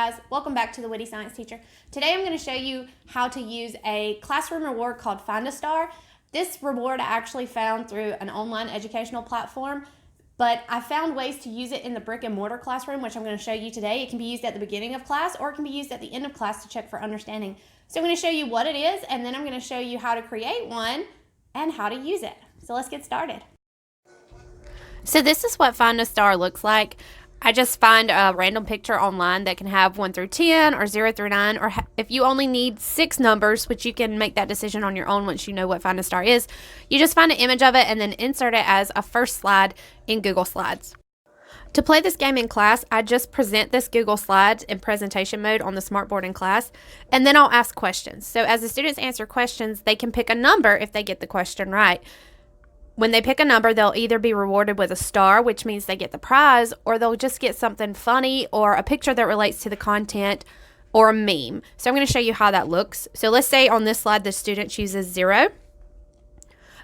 guys, welcome back to the Witty Science Teacher. Today I'm going to show you how to use a classroom reward called Find a Star. This reward I actually found through an online educational platform, but I found ways to use it in the brick and mortar classroom, which I'm going to show you today. It can be used at the beginning of class or it can be used at the end of class to check for understanding. So I'm going to show you what it is, and then I'm going to show you how to create one and how to use it. So let's get started. So this is what Find a Star looks like. I just find a random picture online that can have 1 through 10 or 0 through 9, or if you only need 6 numbers, which you can make that decision on your own once you know what Find a Star is, you just find an image of it and then insert it as a first slide in Google Slides. To play this game in class, I just present this Google Slides in presentation mode on the smartboard in class, and then I'll ask questions. So as the students answer questions, they can pick a number if they get the question right. When they pick a number, they'll either be rewarded with a star, which means they get the prize, or they'll just get something funny or a picture that relates to the content or a meme. So I'm going to show you how that looks. So let's say on this slide the student chooses 0.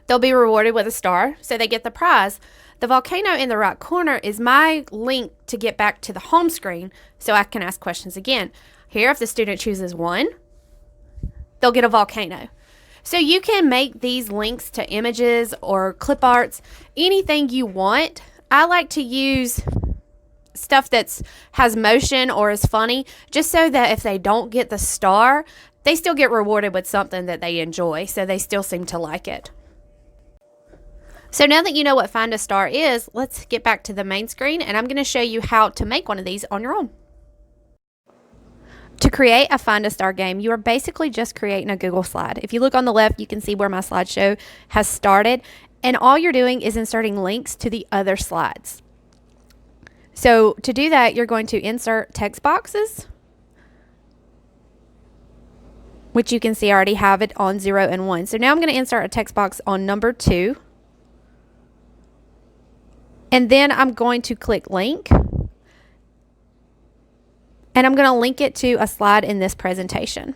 They'll be rewarded with a star, so they get the prize. The volcano in the right corner is my link to get back to the home screen so I can ask questions again. Here, if the student chooses 1, they'll get a volcano. So you can make these links to images or clip arts, anything you want. I like to use stuff that has motion or is funny, just so that if they don't get the star, they still get rewarded with something that they enjoy, so they still seem to like it. So now that you know what Find a Star is, let's get back to the main screen, and I'm going to show you how to make one of these on your own. To create a Find a Star game, you are basically just creating a Google slide. If you look on the left, you can see where my slideshow has started, and all you're doing is inserting links to the other slides. So to do that, you're going to insert text boxes, which you can see I already have it on 0 and 1. So now I'm going to insert a text box on number 2, and then I'm going to click link. And I'm going to link it to a slide in this presentation.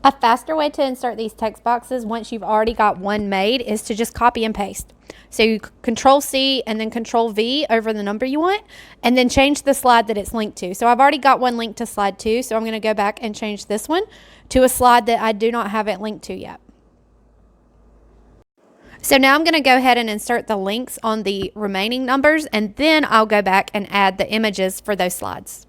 A faster way to insert these text boxes once you've already got one made is to just copy and paste. So you Control-C and then Control-V over the number you want, and then change the slide that it's linked to. So I've already got one linked to slide 2, so I'm going to go back and change this one to a slide that I do not have it linked to yet. So now I'm going to go ahead and insert the links on the remaining numbers, and then I'll go back and add the images for those slides.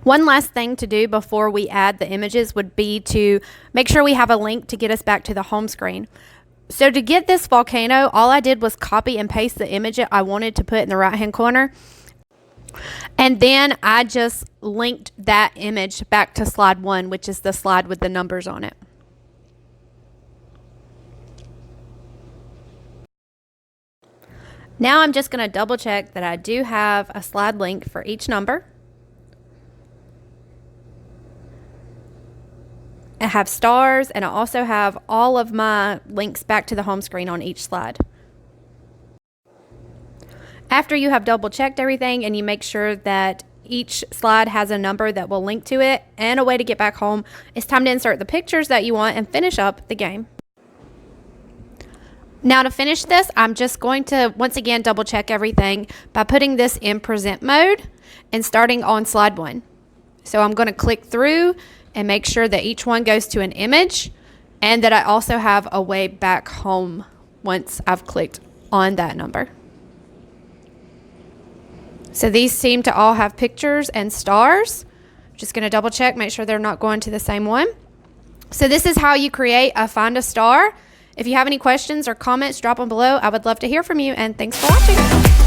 One last thing to do before we add the images would be to make sure we have a link to get us back to the home screen. So to get this volcano, all I did was copy and paste the image I wanted to put in the right hand corner. And then I just linked that image back to slide 1, which is the slide with the numbers on it. Now I'm just going to double check that I do have a slide link for each number. I have stars, and I also have all of my links back to the home screen on each slide. After you have double checked everything and you make sure that each slide has a number that will link to it and a way to get back home, it's time to insert the pictures that you want and finish up the game. Now to finish this, I'm just going to once again double check everything by putting this in present mode and starting on slide 1. So I'm going to click through and make sure that each one goes to an image, and that I also have a way back home once I've clicked on that number. So these seem to all have pictures and stars. Just going to double check, make sure they're not going to the same one. So this is how you create a Find a Star. If you have any questions or comments, drop them below. I would love to hear from you, and thanks for watching.